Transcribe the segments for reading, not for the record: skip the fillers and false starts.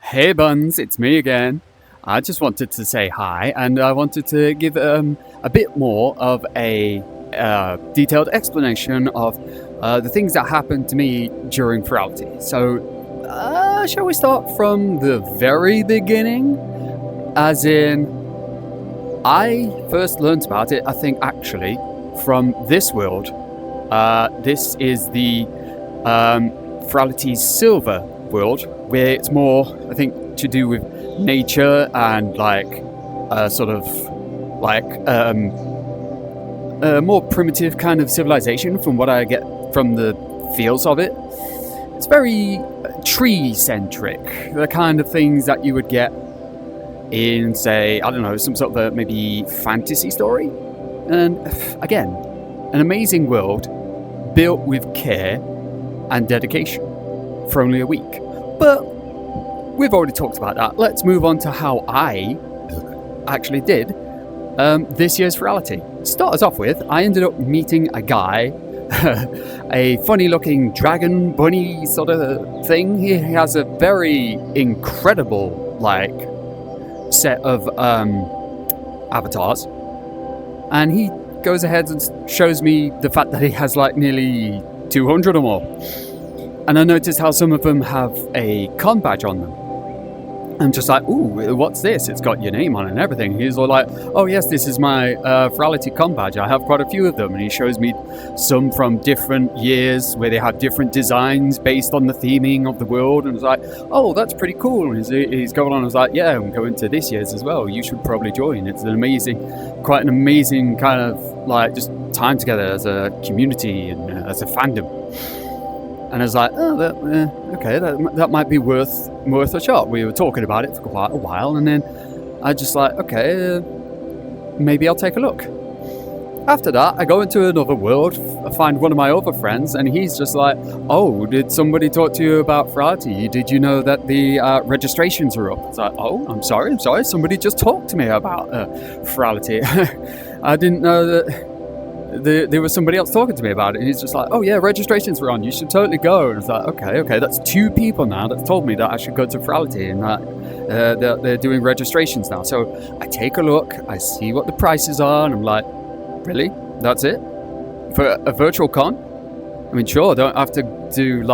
Hey Buns, it's me again. I just wanted to say hi, and I wanted to give a bit more of a detailed explanation of the things that happened to me during Furality. So, shall we start from the very beginning? As in, I first learned about it, I think, actually, from this world. This is the Furality Silver world, where it's more, I think, to do with nature and a more primitive kind of civilization from what I get from the feels of it. It's very tree-centric, the kind of things that you would get in, say, I don't know, some sort of a maybe fantasy story. And again, an amazing world built with care and dedication for only a week. But we've already talked about that. Let's move on to how I actually did this year's Furality. To start us off with, I ended up meeting a guy, a funny-looking dragon bunny sort of thing. He has a very incredible, set of avatars. And he goes ahead and shows me the fact that he has, nearly 200 or more. And I noticed how some of them have a con badge on them. I'm just like, ooh, what's this? It's got your name on it and everything. He's all like, oh yes, this is my Furality con badge. I have quite a few of them. And he shows me some from different years where they have different designs based on the theming of the world. And it's like, oh, that's pretty cool. And he's going on. I was like, yeah, I'm going to this year's as well. You should probably join. It's quite an amazing kind of just time together as a community and as a fandom. And I was like, oh, okay, that might be worth a shot. We were talking about it for quite a while, and then I just like, okay, maybe I'll take a look. After that, I go into another world, I find one of my other friends, and he's just like, oh, did somebody talk to you about Furality? Did you know that the registrations are up? It's like, oh, I'm sorry, somebody just talked to me about Furality. I didn't know that there was somebody else talking to me about it, and he's just like, oh yeah, registrations are on, you should totally go. And it's like, okay, that's 2 people now that's told me that I should go to Furality and that they're doing registrations now. So I take a look, I see what the prices are, and I'm like, really? That's it? For a virtual con? I mean, sure, don't have to do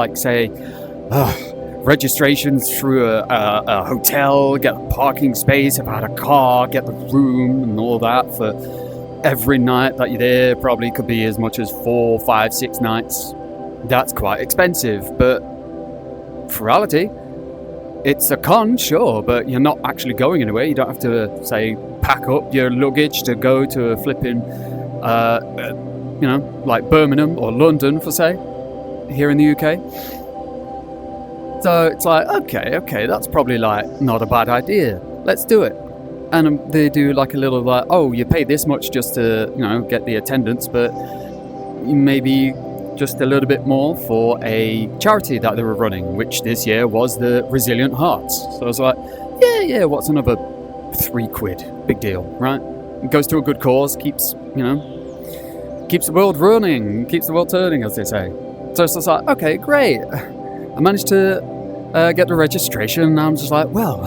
registrations through a hotel, get a parking space, if I had a car, get the room and all that for every night that you're there. Probably could be as much as 4, 5, 6 nights. That's quite expensive, but Furality, it's a con, sure, but you're not actually going anywhere. You don't have to, say, pack up your luggage to go to a flipping, Birmingham or London, for say, here in the UK. So it's like, okay, that's probably not a bad idea. Let's do it. And they do a little oh, you pay this much just to, get the attendance, but maybe just a little bit more for a charity that they were running, which this year was the Resilient Hearts. So I was like, yeah, what's another £3? Big deal, right? It goes to a good cause, keeps the world running, keeps the world turning, as they say. So it's just like, okay, great. I managed to get the registration, and I'm just like, well,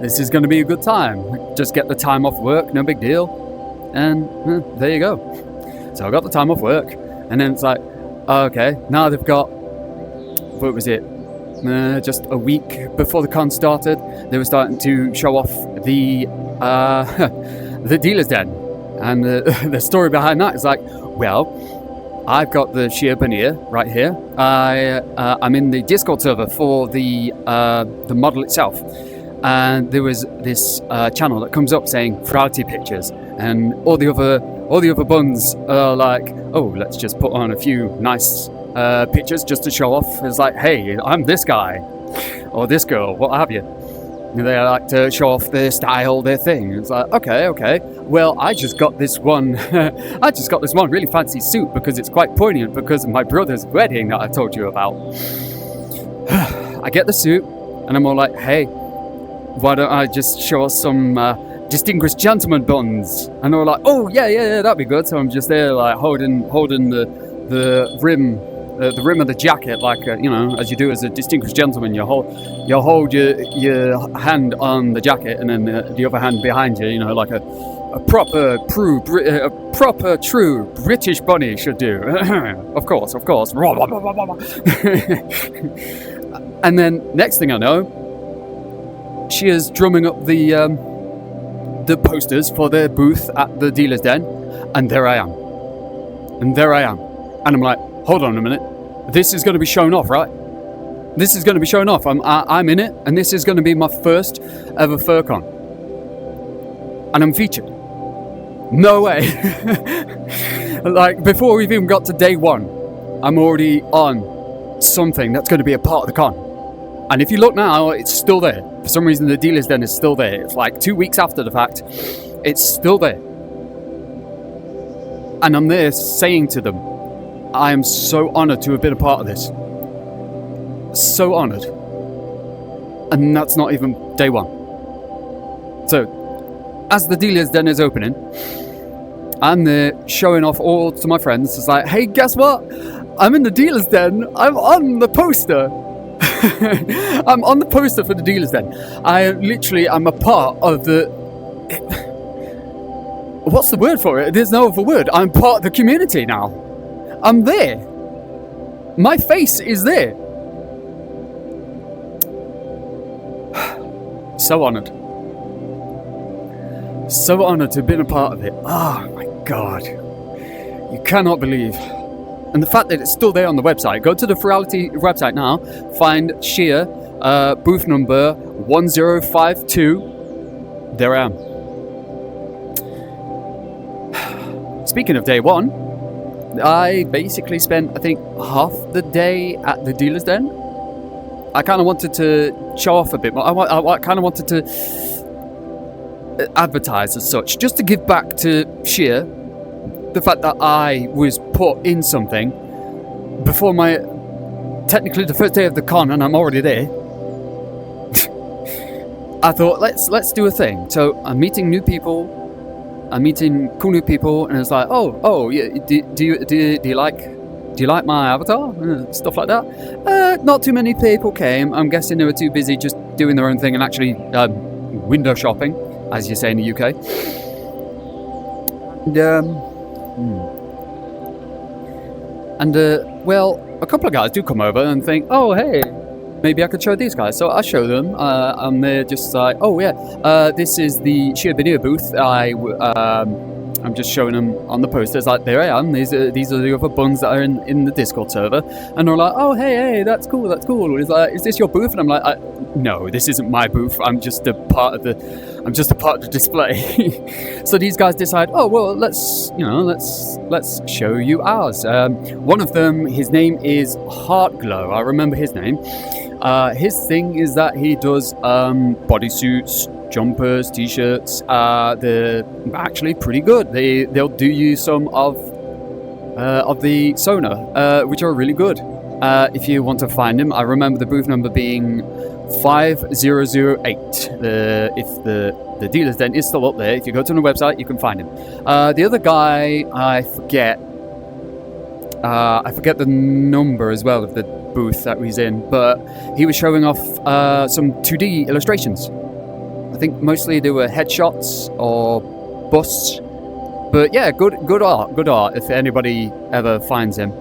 this is going to be a good time. Just get the time off work, no big deal. And there you go. So I got the time off work, and then it's like, okay, now they've got, what was it? Just a week before the con started, they were starting to show off the the dealer's den. And the story behind that is well, I've got the sheer veneer right here. I'm in the Discord server for the model itself, and there was this channel that comes up saying Furality pictures, and all the other buns are like, oh, let's just put on a few nice pictures just to show off. It's like, hey, I'm this guy or this girl, what have you. They like to show off their style, their thing. It's like, okay. Well, I just got this one really fancy suit because it's quite poignant because of my brother's wedding that I told you about. I get the suit, and I'm all like, hey, why don't I just show us some distinguished gentleman buns? And they're like, oh, yeah, that'd be good. So I'm just there, holding the rim the rim of the jacket, like as you do as a distinguished gentleman. You hold your hand on the jacket, and then the other hand behind you. Like a proper true British bunny should do. Of course. And then next thing I know, she is drumming up the posters for their booth at the dealer's den, and there I am. And I'm like, hold on a minute, this is going to be shown off, right? This is going to be shown off. I'm in it, and this is going to be my first ever FurCon, and I'm featured. No way. Like, before we've even got to day one, I'm already on something that's going to be a part of the con. And if you look now, it's still there. For some reason, the dealer's den is still there. It's like 2 weeks after the fact. It's still there. And I'm there saying to them, I am so honoured to have been a part of this. So honoured. And that's not even day one. So, as the dealer's den is opening, I'm there showing off all to my friends. It's like, hey, guess what? I'm in the dealer's den. I'm on the poster. I'm on the poster for the dealer's den. I'm a part of the... What's the word for it? There's no other word. I'm part of the community now. I'm there. My face is there. So honoured. So honoured to have been a part of it. Oh my God. You cannot believe. And the fact that it's still there on the website. Go to the Furality website now. Find Sheer, booth number 1052. There I am. Speaking of day one, I basically spent, I think, half the day at the dealer's den. I kind of wanted to show off a bit more. I kind of wanted to advertise as such, just to give back to Sheer the fact that I was put in something before technically the first day of the con, and I'm already there. I thought, let's do a thing. So I'm meeting new people. I'm meeting cool new people, and it's like, oh, yeah. Do you like my avatar? Stuff like that. Not too many people came. I'm guessing they were too busy just doing their own thing and actually window shopping, as you say in the UK. And well, a couple of guys do come over and think, oh, hey, maybe I could show these guys. So I show them, and they're just like, oh yeah, this is the Sheer Video booth. I'm just showing them on the posters, like, there I am, these are the other buns that are in the Discord server. And they're like, oh, hey, that's cool. It's like, is this your booth? And I'm like, no, this isn't my booth. I'm just a part of the display. So these guys decide, oh, well, let's show you ours. One of them, his name is Heartglow. I remember his name. His thing is that he does bodysuits, jumpers, t-shirts. They're actually pretty good. They'll do you some of the Sona, which are really good. If you want to find him, I remember the booth number being 5008. If the dealer's den is still up there, if you go to the website, you can find him. The other guy, I forget the number as well of the booth that he's in, but he was showing off some 2D illustrations. I think mostly they were headshots or busts, but yeah, good art. If anybody ever finds him,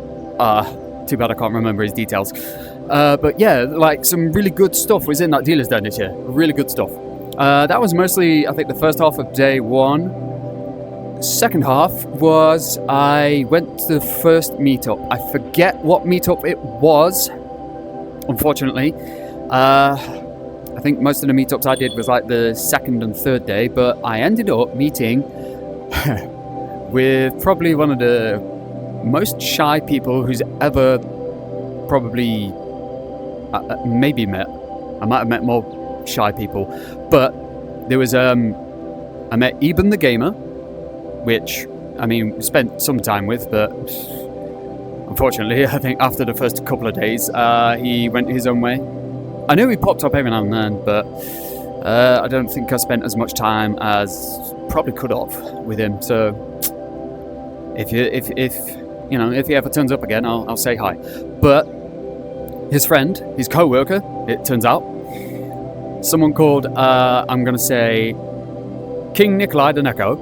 too bad I can't remember his details. But yeah, like, some really good stuff was in that dealer's den this year. Really good stuff. That was mostly, I think, the first half of day one. Second half was, I went to the first meetup. I forget what meetup it was, unfortunately. I think most of the meetups I did was like the second and third day, but I ended up meeting with probably one of the most shy people who's ever probably maybe met. I might have met more shy people, but there was I met Eben the Gamer, which, I mean, we spent some time with, but unfortunately, I think after the first couple of days, he went his own way. I knew he popped up every now and then, but I don't think I spent as much time as probably could have with him. So if if he ever turns up again, I'll say hi. But his friend, his co-worker, it turns out, someone called, I'm going to say, King Nikolai Daneko.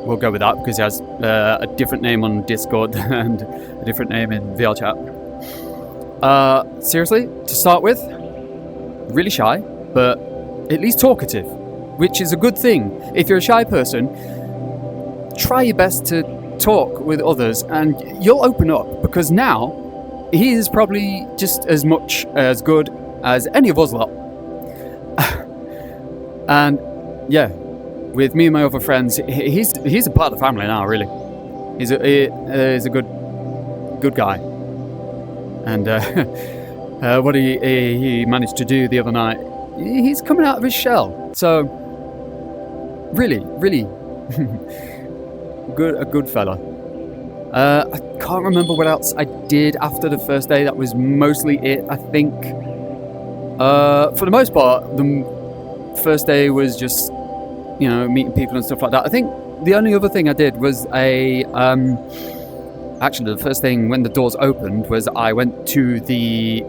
We'll go with that because he has a different name on Discord and a different name in VL chat. Seriously, to start with, really shy, but at least talkative, which is a good thing. If you're a shy person, try your best to talk with others and you'll open up, because now he is probably just as much as good as any of us lot. And yeah, with me and my other friends, he's a part of the family now, really. He's a good guy. And what he managed to do the other night, he's coming out of his shell. So really a good fella. I can't remember what else I did after the first day. That was mostly it, I think. For the most part, the first day was just, meeting people and stuff like that. I think the only other thing I did was actually the first thing when the doors opened was I went to the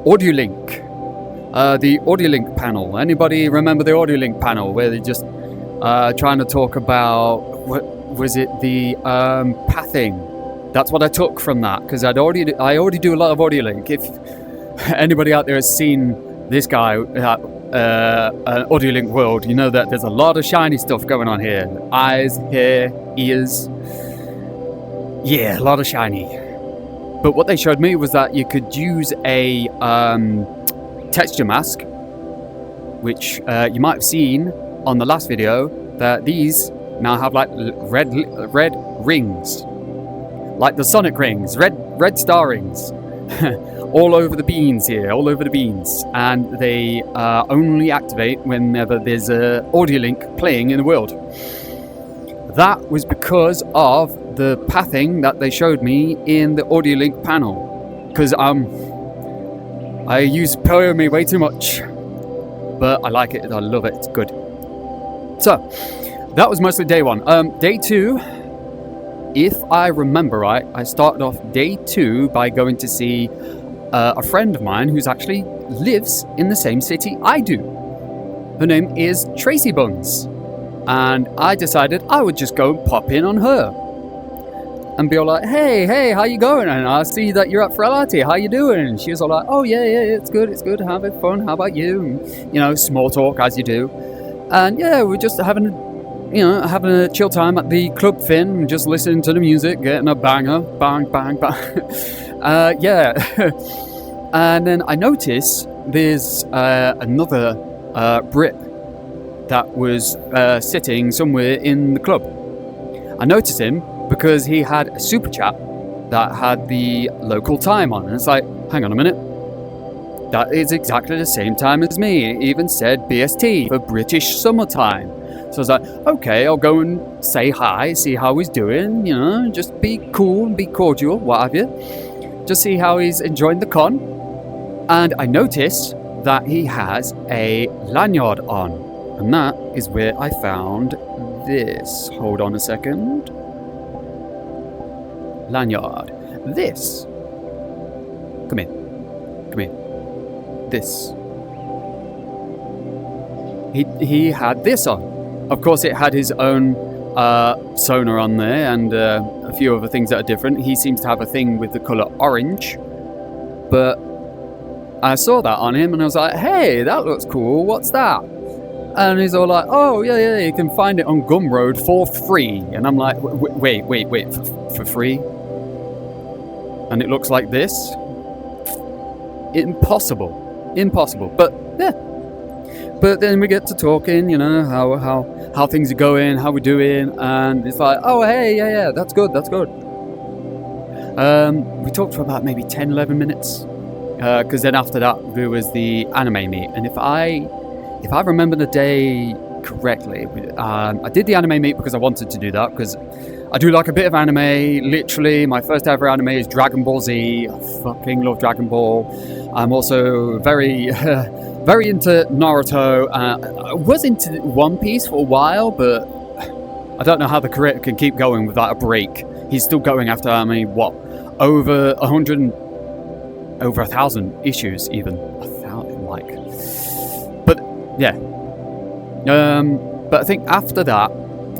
audio link. The audio link panel. Anybody remember the audio link panel where they just trying to talk about, what was it, the pathing? That's what I took from that, because I already do a lot of audio link. If anybody out there has seen this guy at audio link world, you know that there's a lot of shiny stuff going on here. Eyes, hair, ears. Yeah, a lot of shiny. But what they showed me was that you could use a texture mask, which you might have seen on the last video, that these now have like red rings, like the Sonic rings, red star rings, all over the beans here, all over the beans, and they only activate whenever there's a audio link playing in the world. That was because of the pathing that they showed me in the audio link panel, because I use Poemi way too much, but I like it, I love it, it's good. So that was mostly day one. Day two, if I remember right, I started off day two by going to see a friend of mine who's actually lives in the same city I do. Her name is Tracy Buns, and I decided I would just go and pop in on her and be all like, hey, how you going? And I see that you're at Furality, how you doing? And she was all like, oh yeah, it's good, having fun, how about you? And, small talk as you do. And yeah, we're just having a chill time at the Club Fin, just listening to the music, getting a banger, bang, bang, bang. Yeah. And then I notice there's another Brit that was sitting somewhere in the club. I noticed him because he had a super chat that had the local time on. And it's like, hang on a minute. That is exactly the same time as me. It even said BST for British summertime. So I was like, okay, I'll go and say hi, see how he's doing, just be cool, be cordial, what have you. Just see how he's enjoying the con. And I noticed that he has a lanyard on. And that is where I found this. Hold on a second. Lanyard. This. Come here. This. He had this on. Of course, it had his own sonar on there and a few other things that are different. He seems to have a thing with the colour orange. But I saw that on him and I was like, hey, that looks cool. What's that? And he's all like, oh, yeah, you can find it on Gumroad for free. And I'm like, wait, for free? And it looks like this? Impossible. But yeah. But then we get to talking, how things are going, how we're doing, and it's like, oh, hey, yeah, that's good. We talked for about maybe 10, 11 minutes, because then after that there was the anime meet, and if I remember the day correctly, I did the anime meet because I wanted to do that, because I do like a bit of anime. Literally, my first ever anime is Dragon Ball Z. I fucking love Dragon Ball. I'm also very into Naruto. I was into One Piece for a while, but I don't know how the career can keep going without a break. he's still going after, I mean, what, over 1,000 issues, even 1,000, like. But yeah, but I think after that,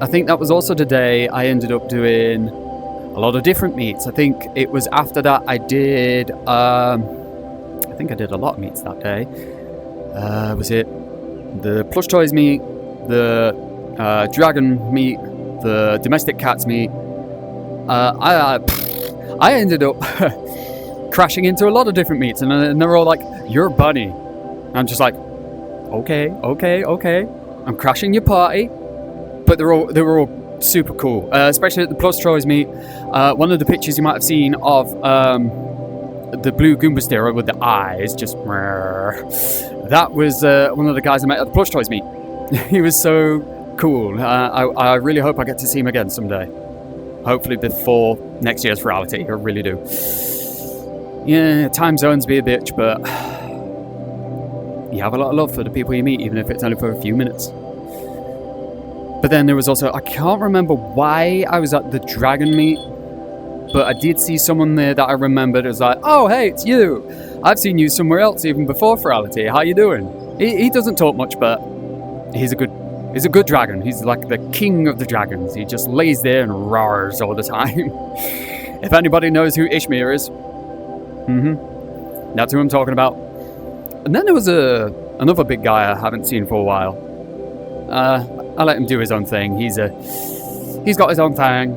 I think that was also the day I ended up doing a lot of different meets. I think it was after that I did, I think I did a lot of meets that day. Was it the plush toys meet, the dragon meet, the domestic cats meet? I ended up crashing into a lot of different meets, and they were all like, "You're a bunny." And I'm just like, okay. I'm crashing your party. But they were all super cool, especially at the plush toys meet. One of the pictures you might have seen of the blue Goomba steerer with the eyes, just that was one of the guys I met at the plush toys meet. He was so cool. I really hope I get to see him again someday. Hopefully before next year's Furality. I really do. Yeah, time zones be a bitch, but you have a lot of love for the people you meet, even if it's only for a few minutes. But then there was also, I can't remember why I was at the dragon meet, but I did see someone there that I remembered. It was like, "Oh, hey, it's you. I've seen you somewhere else even before Furality. How you doing?" He doesn't talk much, but he's a good dragon. He's like the king of the dragons. He just lays there and roars all the time. If anybody knows who Ishmir is, that's who I'm talking about. And then there was another big guy I haven't seen for a while. I let him do his own thing. He's got his own thing.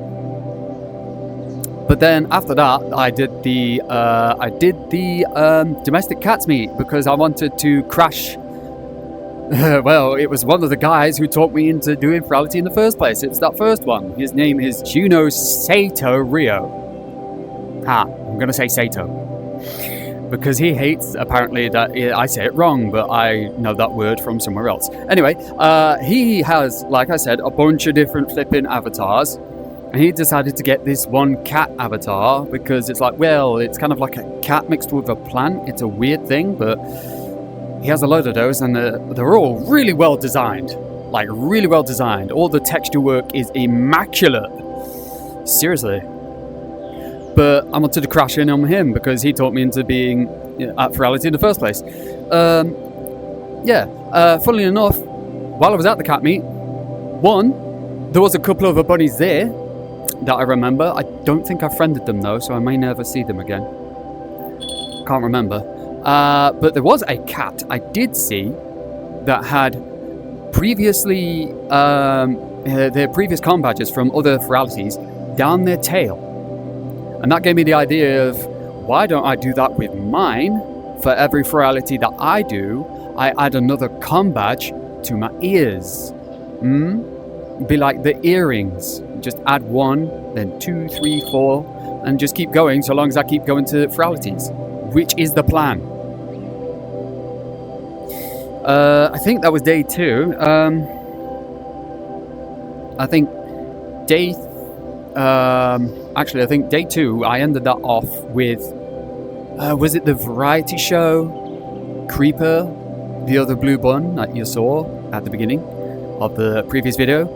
But then after that, I did the domestic cats meet because I wanted to crash. Well, it was one of the guys who taught me into doing Furality in the first place. It was that first one. His name is Juno Sato Rio. I'm gonna say Sato because he hates, apparently, that I say it wrong, but I know that word from somewhere else. Anyway, he has, like I said, a bunch of different flipping avatars, and he decided to get this one cat avatar because it's like, well, it's kind of like a cat mixed with a plant. It's a weird thing, but he has a load of those, and they're all really well designed. Like, really well designed. All the texture work is immaculate. Seriously. But I wanted to crash in on him because he taught me into being at Furality in the first place. Funnily enough, while I was at the cat meet, there was a couple of bunnies there that I remember. I don't think I friended them though, so I may never see them again. Can't remember. But there was a cat I did see that had previously their previous com badges from other Furalities down their tail. And that gave me the idea of, why don't I do that with mine? For every Furality that I do, I add another com badge to my ears. Be like the earrings. Just add 1, then 2, 3, 4, and just keep going so long as I keep going to Furalities, which is the plan. I think that was day 2. I think day 2, I ended that off with, was it the variety show Creeper, the other blue bun that you saw at the beginning of the previous video?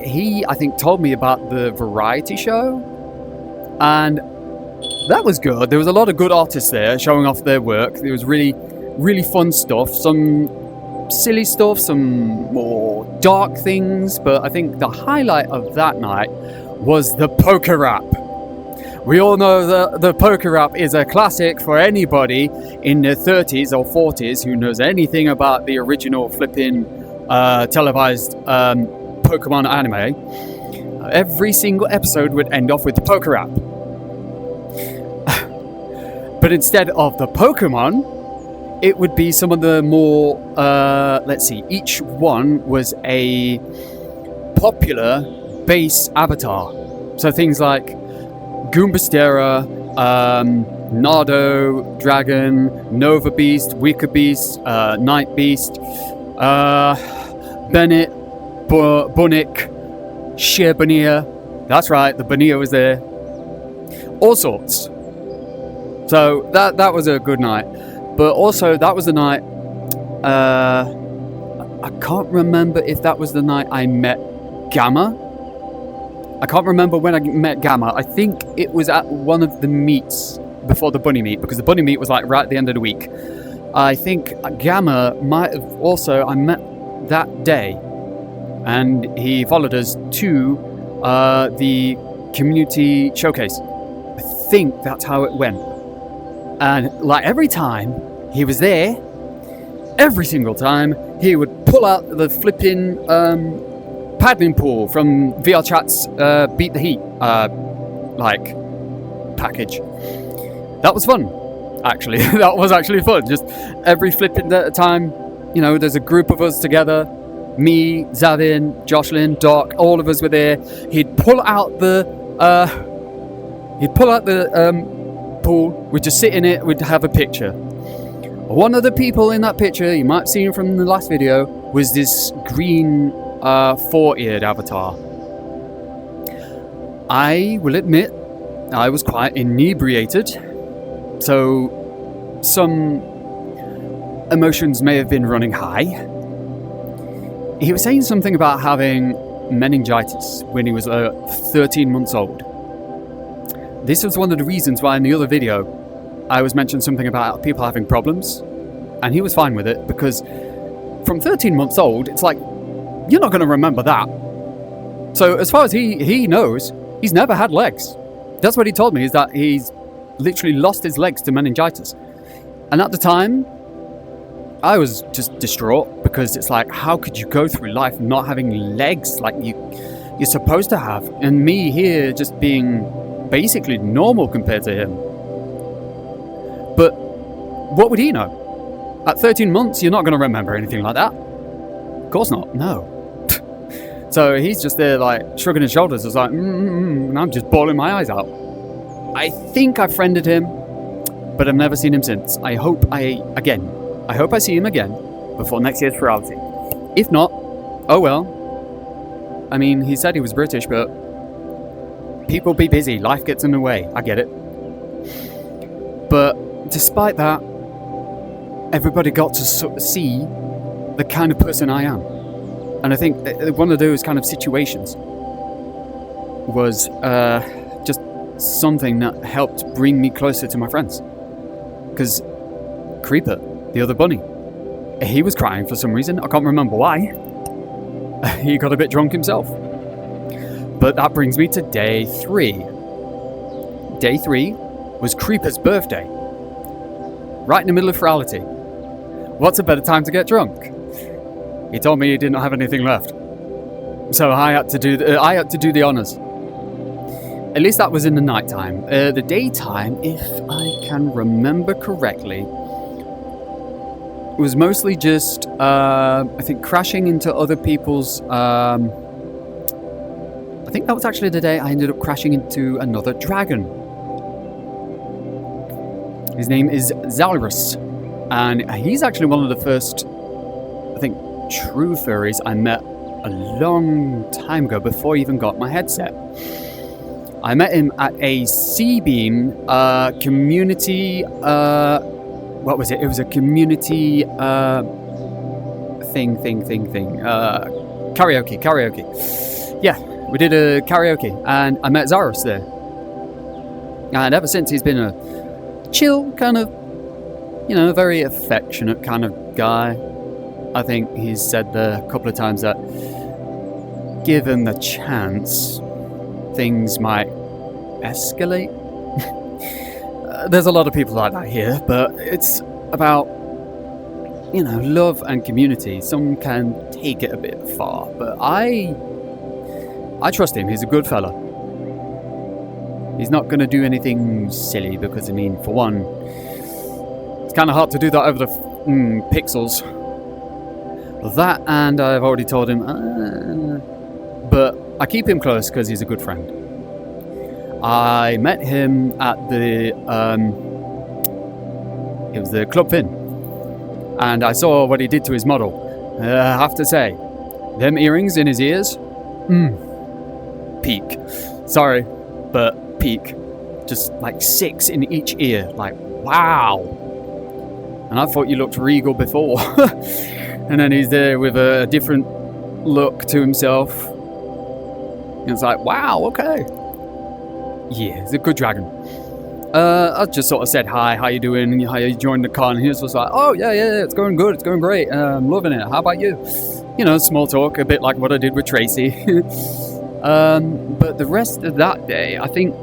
He, I think, told me about the variety show, and that was good. There was a lot of good artists there showing off their work. There was really, really fun stuff, some silly stuff, some more dark things, but I think the highlight of that night was the poker rap. We all know that the poker rap is a classic for anybody in their 30s or 40s who knows anything about the original flipping televised Pokemon anime. Every single episode would end off with the poker rap. But instead of the Pokemon, it would be some of the more, each one was a popular base avatar. So things like Goombastera, Nardo, Dragon, Nova Beast, Wicker Beast, Night Beast, Bennett, Bunnick, Sherbania. That's right, the Bania was there. All sorts. So that was a good night. But also, that was the night, I can't remember if that was the night I met Gamma. I can't remember when I met Gamma. I think it was at one of the meets before the bunny meet, because the bunny meet was like right at the end of the week. I think Gamma might have also, I met that day, and he followed us to the community showcase. I think that's how it went. And like every time he was there, every single time he would pull out the flipping paddling pool from VR Chat's Beat the Heat package. That was fun, actually. That was actually fun. Just every flipping time, there's a group of us together. Me, Zavin, Jocelyn, Doc, all of us were there. He'd pull out the pool. We'd just sit in it. We'd have a picture. One of the people in that picture, you might have seen from the last video, was this green four-eared avatar. I will admit, I was quite inebriated, so some emotions may have been running high. He was saying something about having meningitis when he was 13 months old. This was one of the reasons why in the other video I was mentioning something about people having problems, and he was fine with it, because from 13 months old, it's like, you're not going to remember that. So as far as he knows, he's never had legs. That's what he told me, is that he's literally lost his legs to meningitis. And at the time, I was just distraught, because it's like, how could you go through life not having legs like you're supposed to have? And me here just being basically normal compared to him. But what would he know? At 13 months, you're not going to remember anything like that. Of course not, no. So he's just there like shrugging his shoulders. It's like, and I'm just bawling my eyes out. I think I friended him, but I've never seen him since. I hope I see him again before next year's Furality. If not, oh well. I mean, he said he was British, but people be busy. Life gets in the way. I get it. But despite that, everybody got to sort of see the kind of person I am. And I think one of those kind of situations was just something that helped bring me closer to my friends. Because Creeper, the other bunny, he was crying for some reason. I can't remember why. He got a bit drunk himself. But that brings me to day 3. Day 3 was Creeper's birthday. Right in the middle of Furality. What's a better time to get drunk? He told me he didn't have anything left. So I had to do the honours. At least that was in the night time. The daytime, if I can remember correctly, was mostly just, I think, crashing into other people's... I think that was actually the day I ended up crashing into another dragon. His name is Zalrus, and he's actually one of the first, I think, true furries I met a long time ago, before I even got my headset. I met him at a C-Beam community... what was it? It was a community thing. Karaoke. Yeah, we did a karaoke, and I met Zalrus there. And ever since, he's been a chill kind of, very affectionate kind of guy. I think he's said a couple of times that given the chance, things might escalate. There's a lot of people like that here, but it's about, love and community. Some can take it a bit far, but I trust him. He's a good fella. He's not going to do anything silly, because, for one, it's kind of hard to do that over the pixels. That, and I've already told him, but I keep him close because he's a good friend. I met him at it was the Club Fin, and I saw what he did to his model. I have to say, them earrings in his ears, peak. Sorry, but peak. Just like 6 in each ear, like, wow. And I thought you looked regal before. And then he's there with a different look to himself. And it's like, wow, okay. Yeah, he's a good dragon. I just sort of said hi, how you doing? How you joined the con? And he was just like, oh yeah, it's going good, it's going great. I'm loving it. How about you? You know, small talk, a bit like what I did with Tracy. But the rest of that day, I think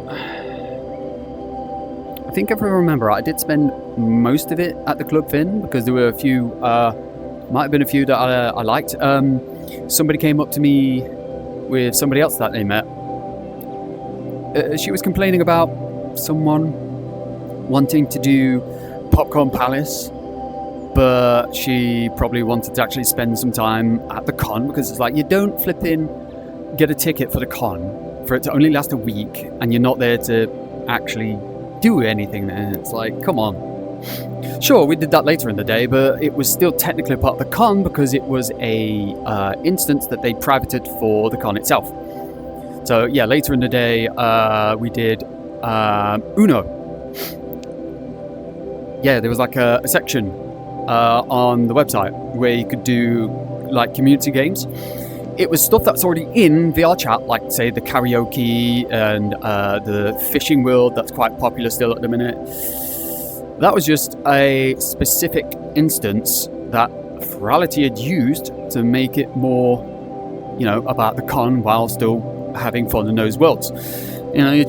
if I remember right, I did spend most of it at the Club Fin because there were a few, might have been a few that I liked. Somebody came up to me with somebody else that they met. She was complaining about someone wanting to do Popcorn Palace, but she probably wanted to actually spend some time at the con because it's like, you don't get a ticket for the con for it to only last a week and you're not there to actually do anything there. It's like, come on. Sure, we did that later in the day, but it was still technically part of the con because it was a instance that they privated for the con itself. So yeah, later in the day we did Uno. Yeah, there was like a section on the website where you could do like community games. It was stuff that's already in VR chat, like say the karaoke and the fishing world that's quite popular still at the minute. That was just a specific instance that Furality had used to make it more, you know, about the con while still having fun in those worlds. You know, you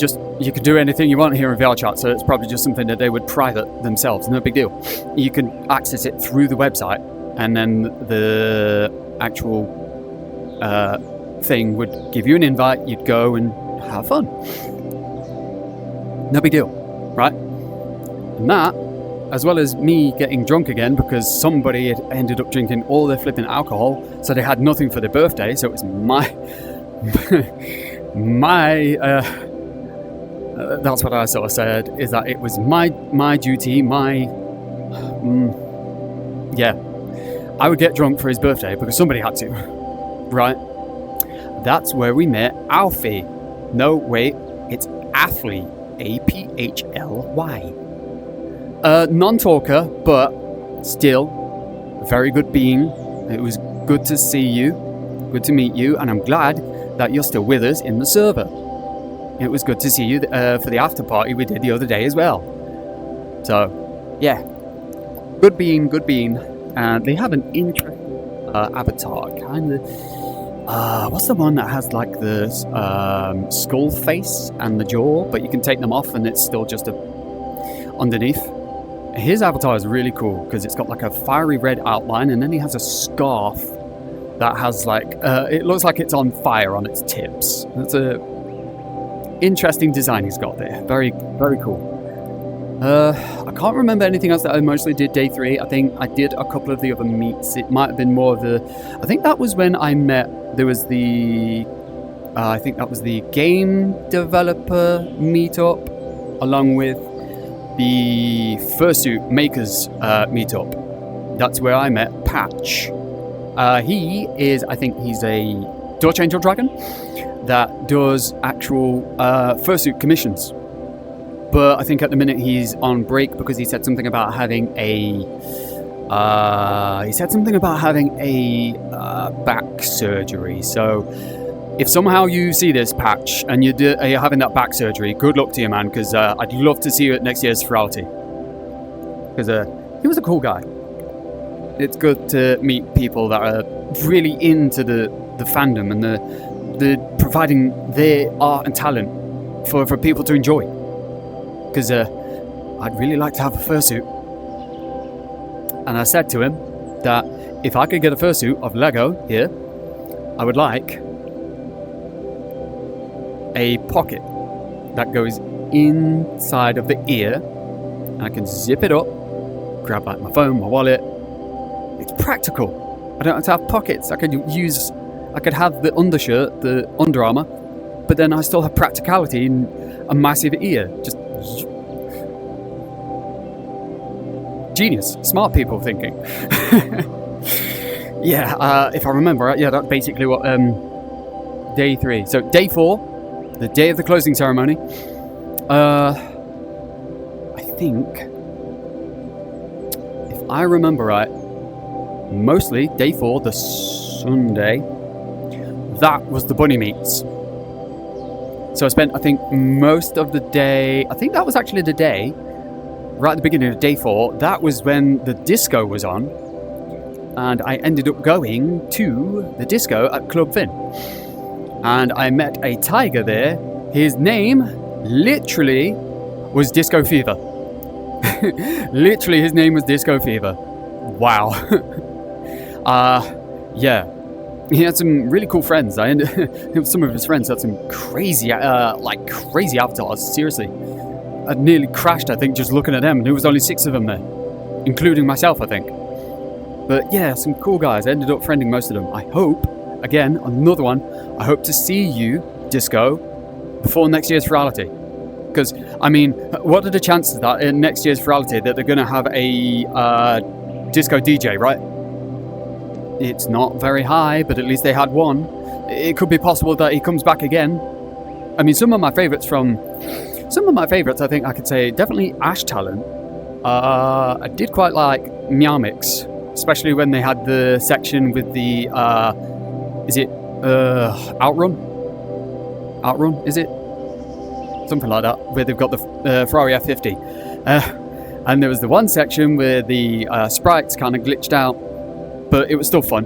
could do anything you want here in VR chat, so it's probably just something that they would private themselves, no big deal. You can access it through the website, and then the actual thing would give you an invite, you'd go and have fun. No big deal, right? And that, as well as me getting drunk again because somebody had ended up drinking all their flipping alcohol, so they had nothing for their birthday, so it was that's what I sort of said, is that it was my duty, I would get drunk for his birthday because somebody had to, right? That's where we met Alfie. No, wait, it's Athly, A-P-H-L-Y. Non-talker, but still a very good being. It was good to see you, good to meet you, and I'm glad that you're still with us in the server. It was good to see you for the after party we did the other day as well. So, yeah, good being. And they have an interesting avatar, kind of. What's the one that has like the skull face and the jaw, but you can take them off and it's still just underneath? His avatar is really cool because it's got like a fiery red outline, and then he has a scarf that has like it looks like it's on fire on its tips. That's a interesting design he's got there. Very, very cool. I can't remember anything else that I mostly did day 3. I think I did a couple of the other meets. It might have been more of the... I think that was when I met... There was the... I think that was the game developer meetup, along with the fursuit makers meetup. That's where I met Patch. He is... I think he's a Torch Angel Dragon that does actual fursuit commissions. But I think at the minute he's on break because he said something about having a back surgery. So if somehow you see this, Patch, and you're having that back surgery, good luck to you, man, because I'd love to see you at next year's Furality. Because he was a cool guy. It's good to meet people that are really into the fandom and the providing their art and talent for people to enjoy. Because I'd really like to have a fursuit. And I said to him that if I could get a fursuit of Lego here, I would like a pocket that goes inside of the ear, and I can zip it up, grab like my phone, my wallet. It's practical. I don't have to have pockets. I could have the undershirt, the Under Armour, but then I still have practicality in a massive ear. Just genius, smart people thinking. Yeah, if I remember right, yeah, that's basically what day 3. So day 4, the day of the closing ceremony. I think, if I remember right, mostly day 4, the Sunday, that was the bunny meets. So I spent, I think, most of the day, I think that was actually the day, right at the beginning of day 4, that was when the disco was on. And I ended up going to the disco at Club Finn. And I met a tiger there. His name, literally, was Disco Fever. Literally, his name was Disco Fever. Wow. Yeah. He had some really cool friends. Some of his friends had some crazy avatars. Seriously, I nearly crashed. I think just looking at them, and there was only 6 of them there, including myself, I think. But yeah, some cool guys. I ended up friending most of them. I hope, again, another one. I hope to see you, Disco, before next year's Furality. Because I mean, what are the chances that in next year's Furality that they're going to have a disco DJ, right? It's not very high, but at least they had one. It could be possible that he comes back again. I mean, some of my favourites, I think I could say definitely Ash Talon. I did quite like Meow Mix, especially when they had the section with the Outrun? Outrun, is it? Something like that, where they've got the Ferrari F50. And there was the one section where the sprites kind of glitched out, but it was still fun.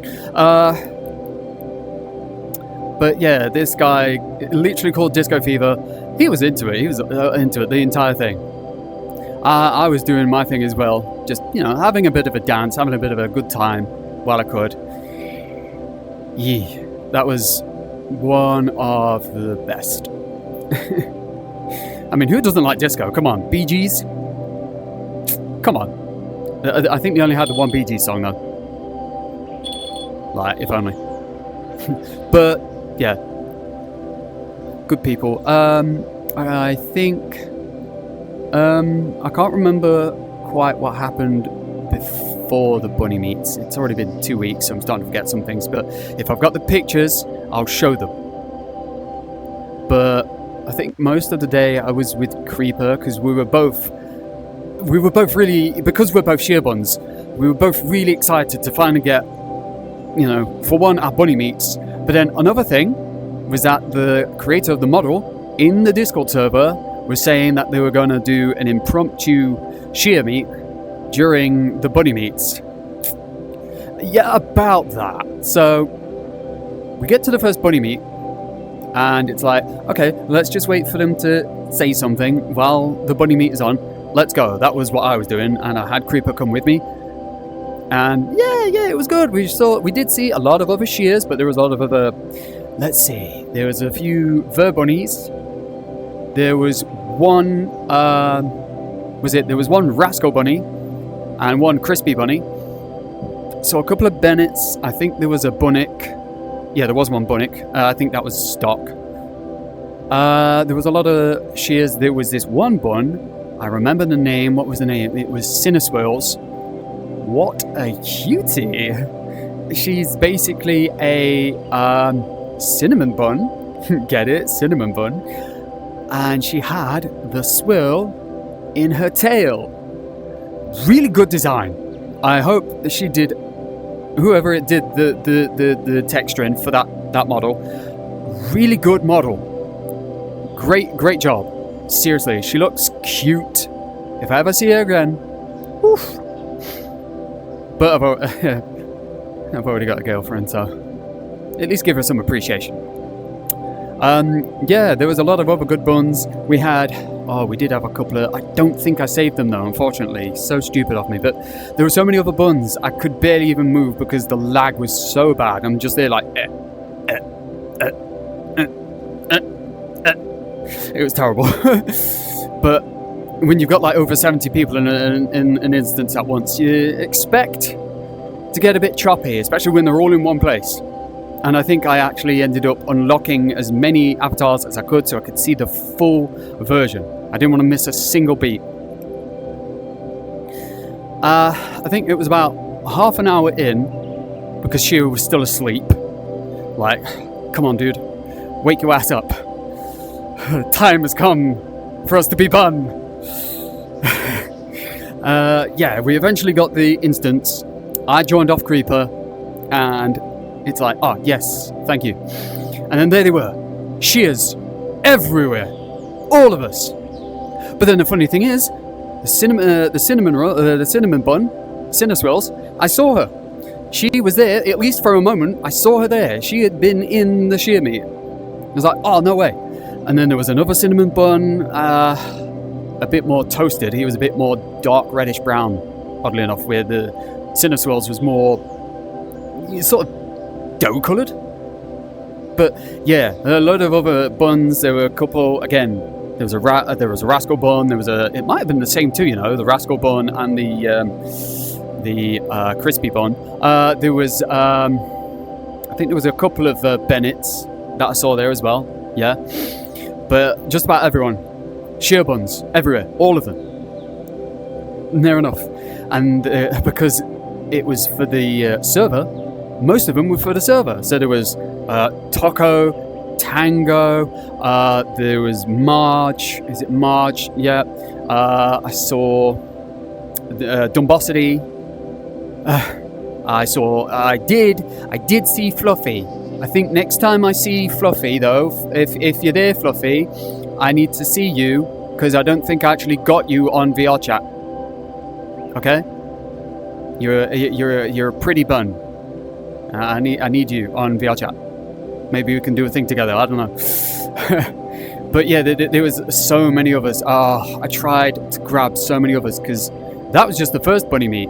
But yeah, this guy, literally called Disco Fever, he was into it. He was into it the entire thing. I was doing my thing as well, just, having a bit of a dance, having a bit of a good time while I could. Yeah, that was one of the best. I mean, who doesn't like disco? Come on, Bee Gees? Come on. I think they only had the one Bee Gees song, though. Like, if only. But, yeah. Good people. I think... I can't remember quite what happened before the bunny meets. It's already been 2 weeks, so I'm starting to forget some things. But if I've got the pictures, I'll show them. But I think most of the day I was with Creeper because we were both really, because we're both sheer buns, we were both really excited to finally get, for one, our bunny meets. But then another thing was that the creator of the model in the Discord server was saying that they were going to do an impromptu sheer meet during the bunny meets. Yeah, about that. So we get to the first bunny meet, and it's like, okay, let's just wait for them to say something while the bunny meet is on. Let's go. That was what I was doing, and I had Creeper come with me. And yeah, it was good. We did see a lot of other shears, but there was a lot of other. Let's see. There was a few Ver bunnies. There was one. There was one Rascal bunny and one Crispy bunny. So a couple of Bennets. I think there was a Bunnick. Yeah, there was one Bunnick. I think that was stock. There was a lot of shears. There was this one bun. I remember the name. What was the name? It was Cinnaswirls. What a cutie! She's basically a cinnamon bun. Get it? Cinnamon bun. And she had the swirl in her tail. Really good design. I hope that she did, whoever it did the texturing for that model, really good model. Great job. Seriously, she looks cute. If I ever see her again, oof. But I've already got a girlfriend, so at least give her some appreciation. Yeah, there was a lot of other good buns. We did have a couple of... I don't think I saved them though, unfortunately. So stupid of me. But there were so many other buns, I could barely even move because the lag was so bad. I'm just there like... It was terrible. But when you've got like over 70 people in an instance at once, you expect to get a bit choppy, especially when they're all in one place. And I think I actually ended up unlocking as many avatars as I could so I could see the full version. I didn't want to miss a single beat. I think it was about half an hour in, because Shira was still asleep. Like, come on dude, wake your ass up. Time has come for us to be bun. Yeah, we eventually got the instance. I joined off Creeper, and it's like, oh yes, thank you. And then there they were, shears, everywhere, all of us. But then the funny thing is, the cinnamon bun, Cinnaswells, I saw her. She was there, at least for a moment. I saw her there. She had been in the sheer meat. I was like, oh, no way. And then there was another cinnamon bun, a bit more toasted. He was a bit more dark reddish brown, oddly enough, where the Cinnaswells was more sort of dough coloured. But yeah, a load of other buns. There were a couple, again, there was a rascal bun. It might have been the same too, the rascal bun and the crispy bun. There was, I think there was a couple of Bennetts that I saw there as well. Yeah, but just about everyone, sheer buns everywhere, all of them, near enough. And because it was for the server, most of them were for the server. So there was Taco, Tango, there was Marge. Is it Marge? Yeah. I saw Dumbosity. I did see Fluffy. I think next time I see Fluffy, though, if you're there, Fluffy, I need to see you, because I don't think I actually got you on VR chat. Okay? You're a pretty bun. I need you on VR chat. Maybe we can do a thing together. I don't know. But yeah, there was so many of us. I tried to grab so many of us because that was just the first bunny meet.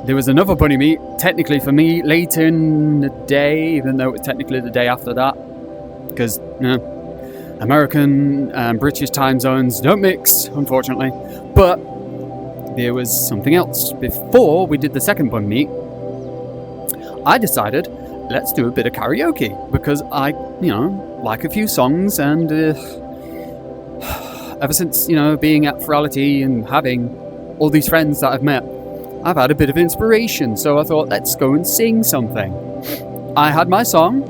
There was another bunny meet, technically for me, later in the day, even though it was technically the day after that, because American and British time zones don't mix, unfortunately. But there was something else. Before we did the second bunny meet, I decided, let's do a bit of karaoke, because I, like a few songs, and ever since, being at Furality and having all these friends that I've met, I've had a bit of inspiration, so I thought, let's go and sing something. I had my song,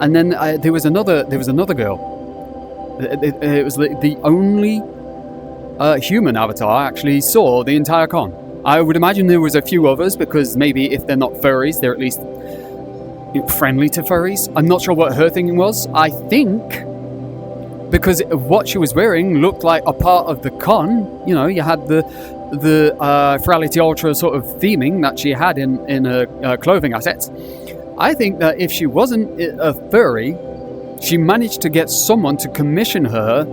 and then there was another girl. It was the only human avatar I actually saw the entire con. I would imagine there was a few others, because maybe if they're not furries, they're at least friendly to furries. I'm not sure what her thing was. I think because what she was wearing looked like a part of the con. You had the Furality Ultra sort of theming that she had in her clothing assets. I think that if she wasn't a furry, she managed to get someone to commission her,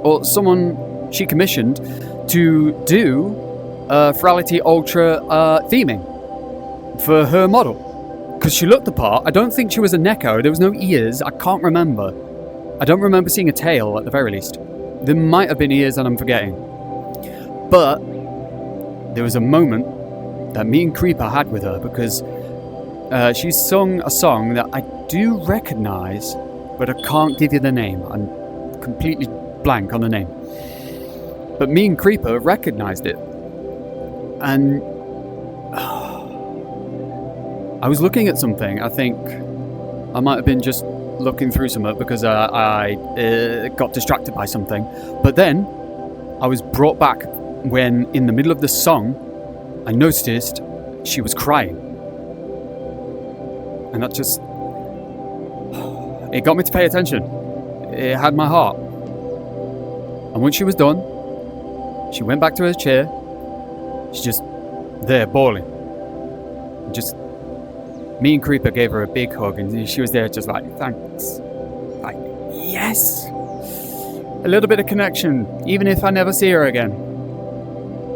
or someone she commissioned to do Furality Ultra theming for her model. Because she looked the part. I don't think she was a Neko. There was no ears. I can't remember. I don't remember seeing a tail at the very least. There might have been ears and I'm forgetting. But there was a moment that me and Creeper had with her, because she sung a song that I do recognise, but I can't give you the name. I'm completely blank on the name. But me and Creeper recognised it. And I was looking at something. I think I might have been just looking through something because I got distracted by something. But then I was brought back when, in the middle of the song, I noticed she was crying. And that just... it got me to pay attention. It had my heart. And when she was done, she went back to her chair. She's just there, bawling. Just... me and Creeper gave her a big hug, and she was there just like, thanks. Like, yes! A little bit of connection, even if I never see her again.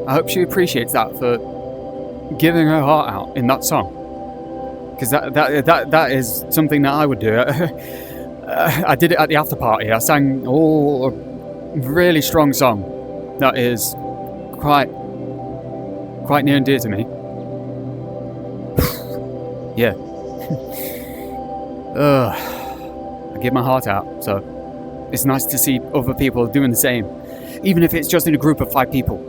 I hope she appreciates that, for giving her heart out in that song. Because that is something that I would do. I did it at the after party. I sang a really strong song that is quite near and dear to me. Yeah. I give my heart out, so it's nice to see other people doing the same, even if it's just in a group of 5 people.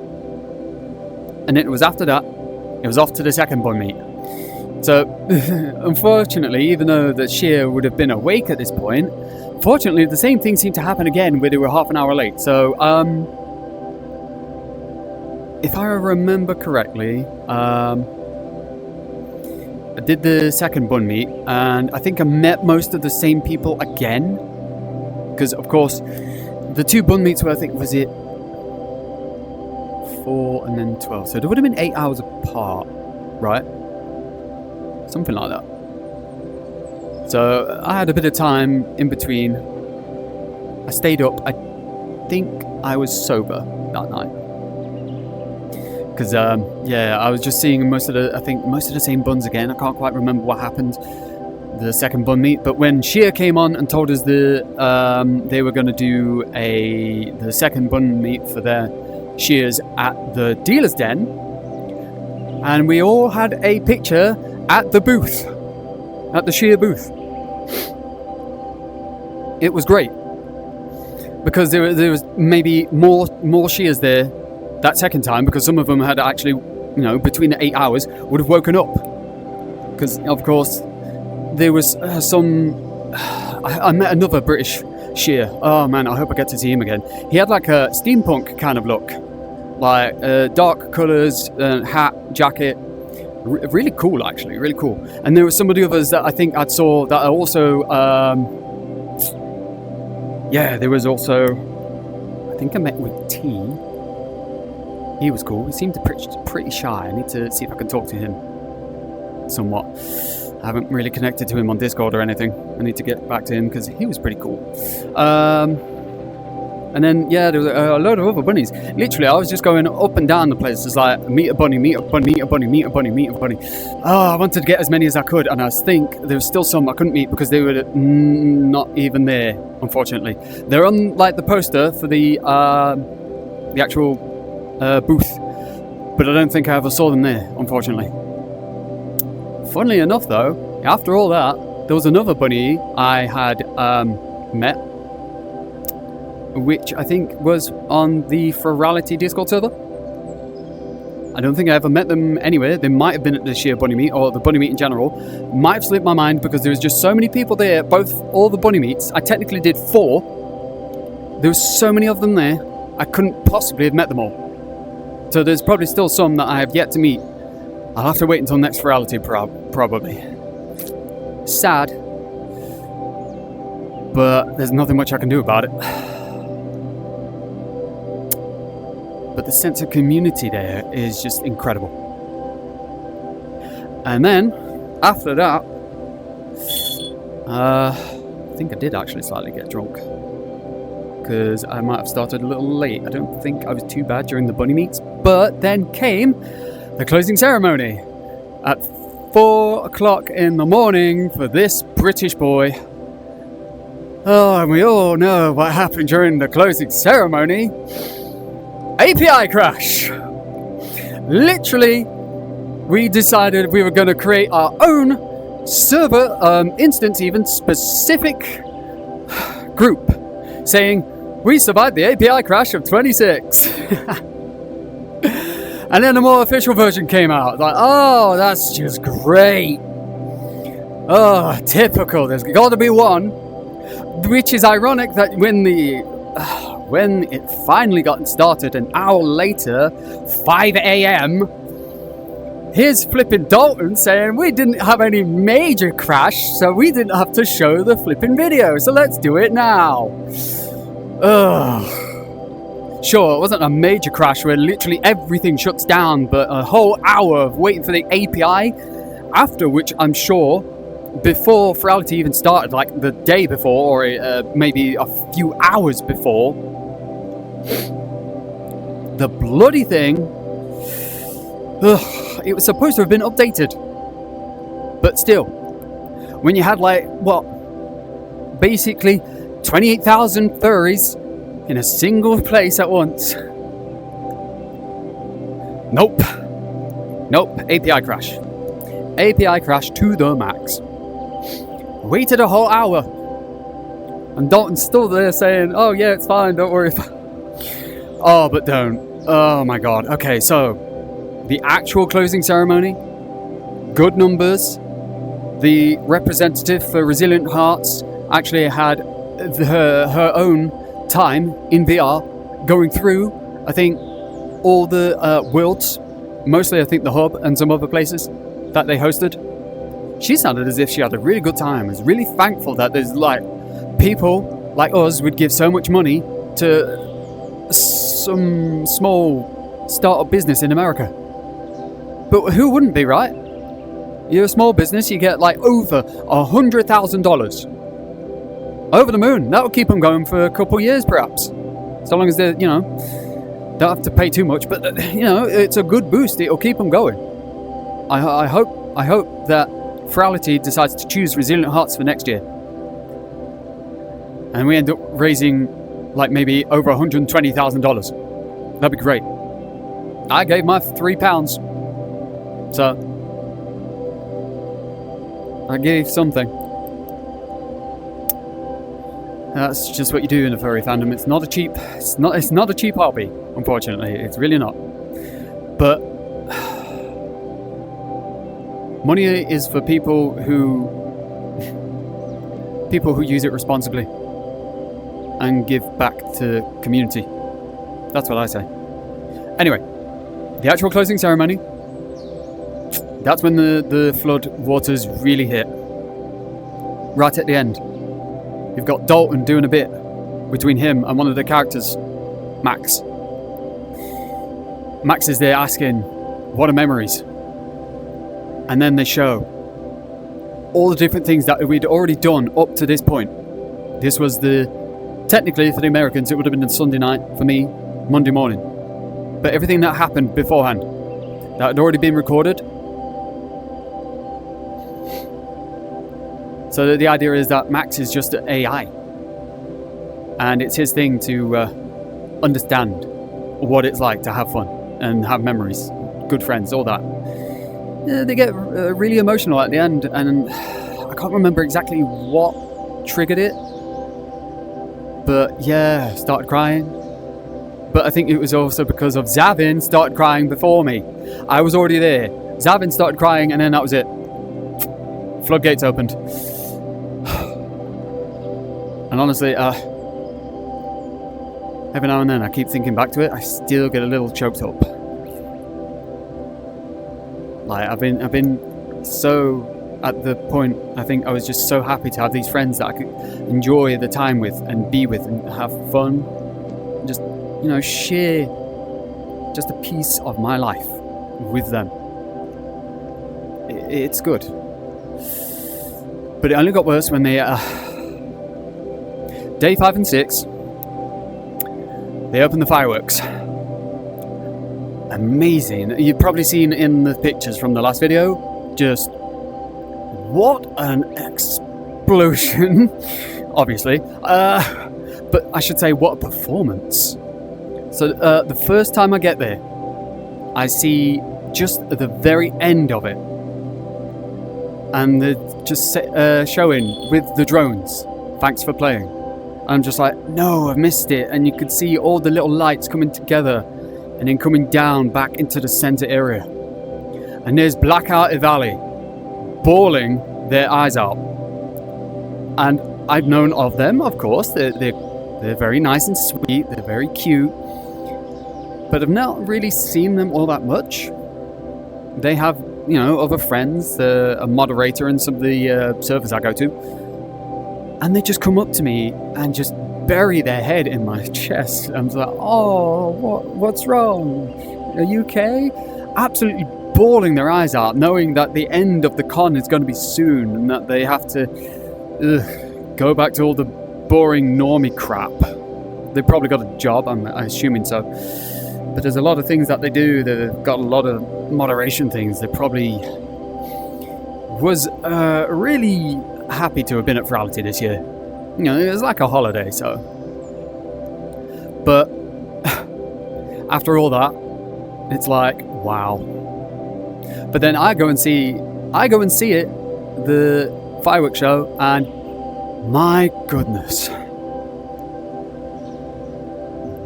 And then it was after that, it was off to the second boy meet. So, unfortunately, even though the Sheer would have been awake at this point, fortunately the same thing seemed to happen again where they were half an hour late. So, if I remember correctly, I did the second bun meet, and I think I met most of the same people again. Because, of course, the 2 bun meets were, I think, was it 4 and then 12? So it would have been 8 hours apart, right? Something like that. So I had a bit of time in between. I stayed up. I think I was sober that night. Because, I was just seeing most of the same buns again. I can't quite remember what happened the second bun meet. But when Sheer came on and told us they were going to do the second bun meet for their shears at the dealer's den, and we all had a picture at the booth, at the shear booth. It was great because there was maybe more shears there that second time, because some of them had actually, between the 8 hours would have woken up, because of course there was some. I met another British shear. Oh man, I hope I get to see him again. He had like a steampunk kind of look, like dark colours, hat, jacket. Really cool, actually, really cool. And there were some of the others that I think I saw that are also. There was also. I think I met with T. He was cool. He seemed pretty shy. I need to see if I can talk to him somewhat. I haven't really connected to him on Discord or anything. I need to get back to him because he was pretty cool. And then, there was a load of other bunnies. Literally, I was just going up and down the place. It's like, meet a bunny, meet a bunny, meet a bunny, meet a bunny, meet a bunny. Oh, I wanted to get as many as I could. And I think there was still some I couldn't meet because they were not even there, unfortunately. They're on, like, the poster for the actual booth. But I don't think I ever saw them there, unfortunately. Funnily enough, though, after all that, there was another bunny I had met, which I think was on the Furality Discord server. I don't think I ever met them anywhere. They might have been at the sheer bunny meet, or the bunny meet in general. Might have slipped my mind because there was just so many people there, all the bunny meets. I technically did 4. There was so many of them there, I couldn't possibly have met them all. So there's probably still some that I have yet to meet. I'll have to wait until next Furality, probably. Sad. But there's nothing much I can do about it. But the sense of community there is just incredible. And then, after that, I think I did actually slightly get drunk. Because I might have started a little late. I don't think I was too bad during the bunny meets. But then came the closing ceremony at 4 o'clock in the morning for this British boy. Oh, and we all know what happened during the closing ceremony. API crash. Literally, we decided we were going to create our own server instance, even specific group, saying we survived the API crash of 26. And then the more official version came out. Like, oh, that's just great. Oh, typical. There's got to be one. Which is ironic that when it finally got started an hour later, 5 a.m., here's flipping Dalton saying we didn't have any major crash, so we didn't have to show the flipping video, so let's do it now. Ugh. Sure, it wasn't a major crash where literally everything shuts down, but a whole hour of waiting for the API, after which I'm sure, before Furality even started, like the day before, or maybe a few hours before, the bloody thing, it was supposed to have been updated. But still, when you had basically 28,000 furries in a single place at once. Nope, API crash. API crash to the max. Waited a whole hour. And Dalton's still there saying, oh yeah, it's fine, don't worry. Oh, but don't. Oh my god. Okay, so the actual closing ceremony, good numbers. The representative for Resilient Hearts actually had her own time in VR going through, I think, all the worlds, mostly I think the hub and some other places that they hosted. She sounded as if she had a really good time. I was really thankful that there's people like us would give so much money to some small startup business in America. But who wouldn't be, right? You're a small business, you get like over $100,000. Over the moon. That'll keep them going for a couple years, perhaps. So long as they, don't have to pay too much. But, it's a good boost. It'll keep them going. I hope that Furality decides to choose Resilient Hearts for next year. And we end up raising like maybe over $120,000. That'd be great. I gave my £3. So I gave something. That's just what you do in a furry fandom. It's not a cheap hobby, unfortunately. It's really not. But money is for people who use it responsibly and give back to community. That's what I say. Anyway, the actual closing ceremony. That's when the flood waters really hit. Right at the end. You've got Dalton doing a bit between him and one of the characters, Max. Max is there asking, what are memories? And then they show all the different things that we'd already done up to this point. This was technically for the Americans, it would have been the Sunday night. For me, Monday morning. But everything that happened beforehand, that had already been recorded. So the idea is that Max is just an AI. And it's his thing to understand what it's like to have fun and have memories, good friends, all that. They get really emotional at the end, and I can't remember exactly what triggered it. But yeah, started crying. But I think it was also because of Zavin started crying before me. I was already there. Zavin started crying, and then that was it. Floodgates opened. And honestly, every now and then I keep thinking back to it, I still get a little choked up. Like I've been so at the point, I think I was just so happy to have these friends that I could enjoy the time with and be with and have fun. Just, share just a piece of my life with them. It's good. But it only got worse when they... Day 5 and 6, they opened the fireworks. Amazing. You've probably seen in the pictures from the last video, just what an explosion, obviously. But I should say, what a performance. So the first time I get there, I see just the very end of it. And they're just showing with the drones, thanks for playing. I'm just like, no, I've missed it. And you could see all the little lights coming together and then coming down back into the center area. And there's Blackout Valley bawling their eyes out. And I've known of them, of course. They're very nice and sweet. They're very cute. But I've not really seen them all that much. They have, other friends, a moderator in some of the servers I go to. And they just come up to me and just bury their head in my chest. I'm just like, oh, what's wrong? Are you okay? Absolutely bawling their eyes out, knowing that the end of the con is going to be soon and that they have to go back to all the boring normie crap. They've probably got a job, I'm assuming so. But there's a lot of things that they do. They've got a lot of moderation things. They probably was really happy to have been at Furality this year. It was like a holiday, so. But after all that, it's like, wow. But then I go and see it, the fireworks show, and my goodness,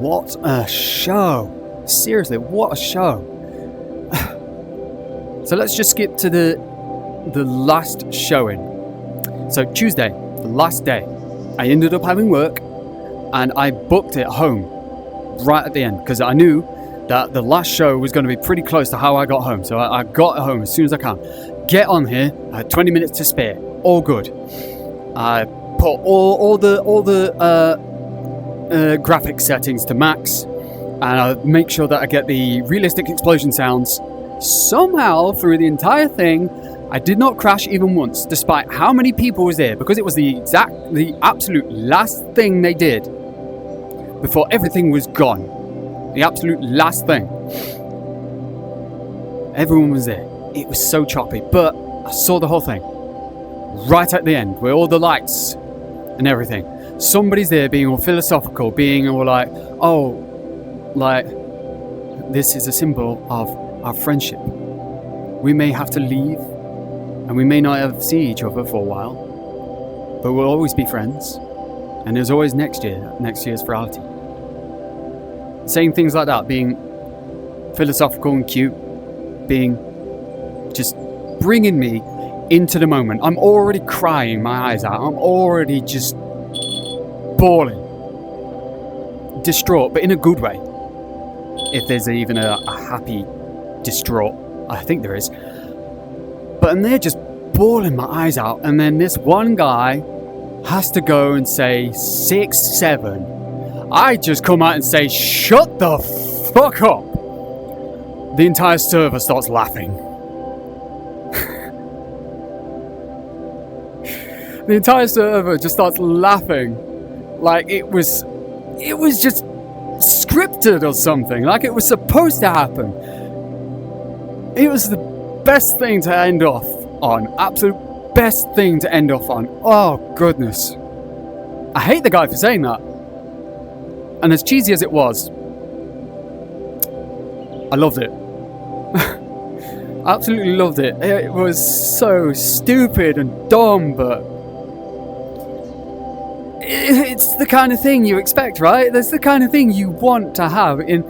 what a show! Seriously, what a show! So let's just skip to the last showing. So Tuesday, the last day, I ended up having work, and I booked it home right at the end because I knew that the last show was going to be pretty close to how I got home. So I got home as soon as I can. Get on here. I had 20 minutes to spare. All good. I put all the graphic settings to max, and I make sure that I get the realistic explosion sounds. Somehow, through the entire thing, I did not crash even once, despite how many people was there, because it was the absolute last thing they did before everything was gone. The absolute last thing. Everyone was there. It was so choppy, but I saw the whole thing. Right at the end, with all the lights and everything. Somebody's there being all philosophical, being all like, oh, like, this is a symbol of our friendship. We may have to leave, and we may not ever see each other for a while, but we'll always be friends. And there's always next year's Furality. Saying things like that, being philosophical and cute, being just bringing me into the moment. I'm already crying my eyes out. I'm already just bawling, distraught, but in a good way. If there's even a happy distraught, I think there is. But I'm there just bawling my eyes out, and then this one guy has to go and say 6-7. I just come out and say, shut the fuck up. The entire server starts laughing. The entire server just starts laughing, like it was just scripted or something, like it was supposed to happen. It was the best thing to end off on, absolute best thing to end off on. Oh goodness, I hate the guy for saying that. And as cheesy as it was, I loved it. Absolutely loved it. It was so stupid and dumb, but it's the kind of thing you expect, right? That's the kind of thing you want to have. In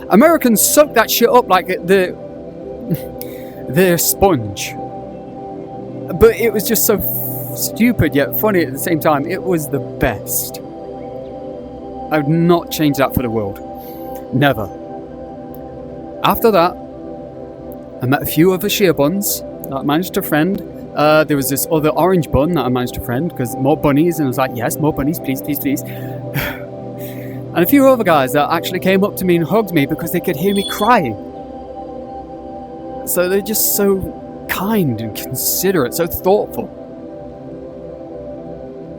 Americans soak that shit up like they're sponge. But it was just so stupid yet funny at the same time. It was the best. I would not change that for the world. Never. After that, I met a few other sheer buns that I managed to friend. There was this other orange bun that I managed to friend, because more bunnies, and I was like, yes, more bunnies, please, please, please. And a few other guys that actually came up to me and hugged me because they could hear me crying. So they're just so kind and considerate, so thoughtful.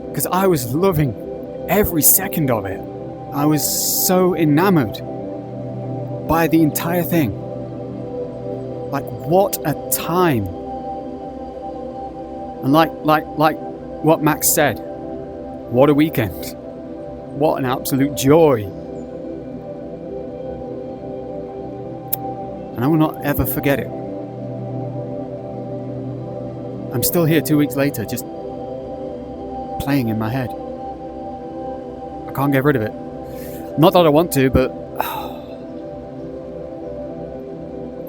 Because I was loving every second of it. I was so enamored by the entire thing. Like, what a time. And like what Max said, what a weekend. What an absolute joy. And I will not ever forget it. I'm still here 2 weeks later, just playing in my head. I can't get rid of it. Not that I want to, but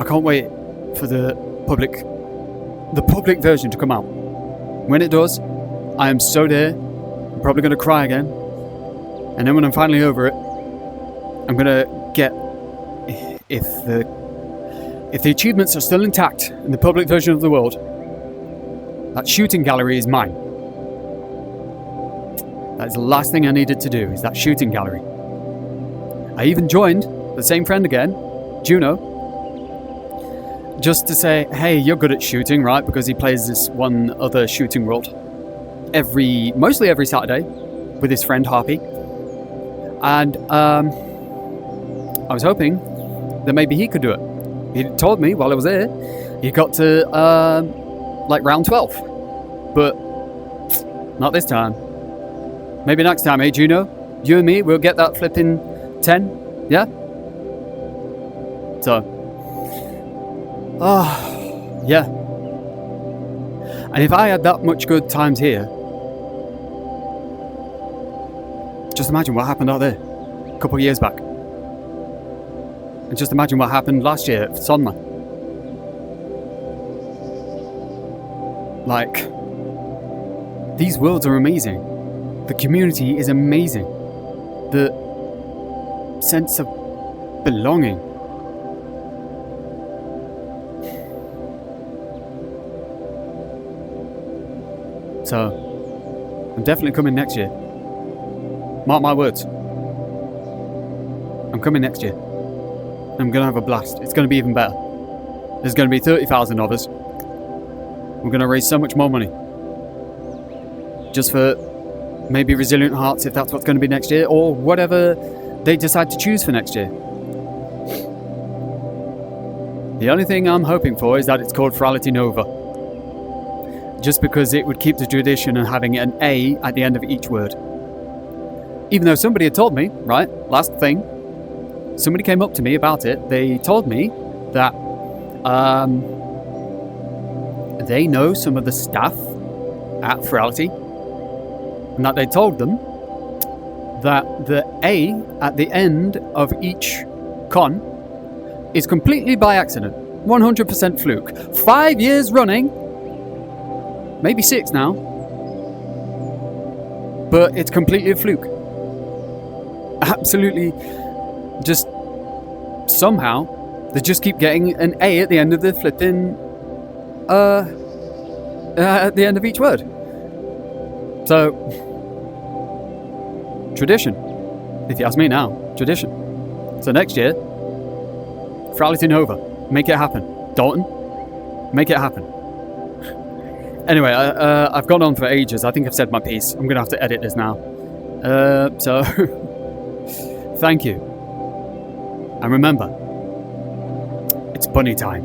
I can't wait for the public version to come out. When it does, I am so there. I'm probably going to cry again. And then when I'm finally over it, I'm going to get, if the achievements are still intact in the public version of the world, that shooting gallery is mine. That is the last thing I needed to do, is that shooting gallery. I even joined the same friend again, Juno, just to say, hey, you're good at shooting, right? Because he plays this one other shooting world mostly every Saturday with his friend Harpy. And I was hoping that maybe he could do it. He told me while I was there, he got to like round 12. But not this time. Maybe next time, eh, Juno? You and me, we'll get that flipping 10, yeah? So, yeah. And if I had that much good times here, just imagine what happened out there a couple of years back. And just imagine what happened last year at Sonna. Like, these worlds are amazing. The community is amazing. The sense of belonging. So, I'm definitely coming next year. Mark my words. I'm coming next year. I'm going to have a blast. It's going to be even better. There's going to be 30,000 of us. We're going to raise so much more money. Just for maybe Resilient Hearts, if that's what's going to be next year, or whatever they decide to choose for next year. The only thing I'm hoping for is that it's called Furality Nova. Just because it would keep the tradition of having an A at the end of each word. Even though somebody had told me, right, last thing, somebody came up to me about it. They told me that they know some of the staff at Furality, and that they told them that the A at the end of each con is completely by accident, 100% fluke. 5 years running, maybe 6 now, but it's completely a fluke. Absolutely, just somehow they just keep getting an A at the end of the flipping at the end of each word. So tradition, if you ask me now, tradition. So next year, Furality Nova, make it happen. Dalton, make it happen. Anyway, I've gone on for ages. I think I've said my piece. I'm gonna have to edit this now. So thank you. And remember, it's bunny time.